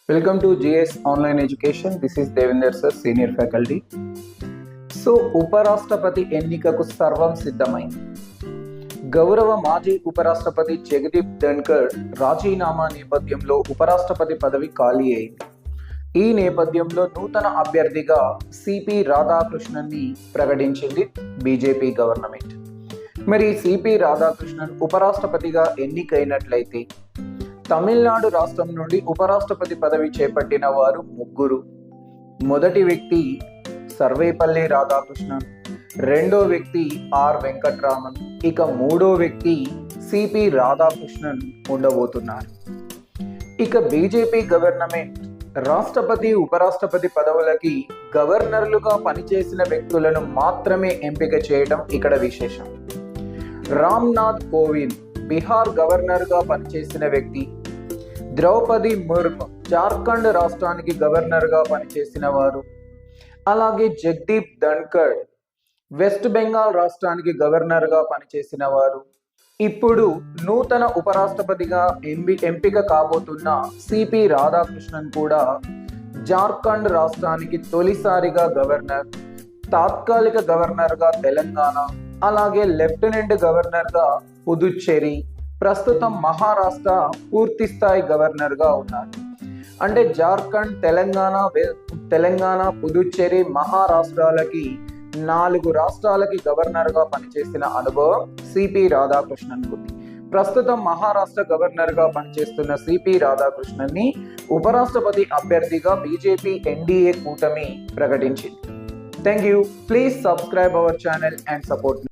Welcome to GS Online Education. This is Devinder sir, Senior Faculty. So ఉపరాష్ట్రపతి ఎన్నికకు సర్వం సిద్ధమైంది. గౌరవ మాజీ ఉపరాష్ట్రపతి జగదీప్ ధన్కర్ రాజీనామా నేపథ్యంలో ఉపరాష్ట్రపతి పదవి ఖాళీ అయింది. ఈ నేపథ్యంలో నూతన అభ్యర్థిగా సిపి రాధాకృష్ణన్ని ప్రకటించింది బీజేపీ గవర్నమెంట్. మరి సిపి రాధాకృష్ణన్ ఉపరాష్ట్రపతిగా ఎన్నికైనట్లయితే తమిళనాడు రాష్ట్రం నుండి ఉపరాష్ట్రపతి పదవి చేపట్టిన వారు ముగ్గురు. మొదటి వ్యక్తి సర్వేపల్లి రాధాకృష్ణన్, రెండో వ్యక్తి ఆర్ వెంకట్రామన్, ఇక మూడో వ్యక్తి సిపి రాధాకృష్ణన్ ఉండబోతున్నారు. ఇక బీజేపీ గవర్నమెంట్ రాష్ట్రపతి ఉపరాష్ట్రపతి పదవులకి గవర్నర్లుగా పనిచేసిన వ్యక్తులను మాత్రమే ఎంపిక చేయడం ఇక్కడ విశేషం. రామ్నాథ్ కోవింద్ బీహార్ గవర్నర్గా పనిచేసిన వ్యక్తి, ద్రౌపది ముర్ము జార్ఖండ్ రాష్ట్రానికి గవర్నర్గా పనిచేసిన వారు, అలాగే జగదీప్ ధన్కర్ వెస్ట్ బెంగాల్ రాష్ట్రానికి గవర్నర్గా పనిచేసిన వారు, ఇప్పుడు నూతన ఉపరాష్ట్రపతిగా ఎంపిక కాబోతున్న సిపి రాధాకృష్ణన్ కూడా జార్ఖండ్ రాష్ట్రానికి తొలిసారిగా గవర్నర్, తాత్కాలిక గవర్నర్గా తెలంగాణ, అలాగే లెఫ్టినెంట్ గవర్నర్గా పుదుచ్చేరి, ప్రస్తుతం మహారాష్ట్ర పూర్తి స్థాయి గవర్నర్గా ఉన్నారు. అంటే జార్ఖండ్, తెలంగాణ, పుదుచ్చేరి, మహారాష్ట్రాలకి 4 రాష్ట్రాలకి గవర్నర్గా పనిచేసిన అనుభవం సిపి రాధాకృష్ణన్ ఉంది. ప్రస్తుతం మహారాష్ట్ర గవర్నర్గా పనిచేస్తున్న సిపి రాధాకృష్ణన్ని ఉపరాష్ట్రపతి అభ్యర్థిగా బీజేపీ ఎన్డీఏ కూటమి ప్రకటించింది. Thank you. Please subscribe our channel and support.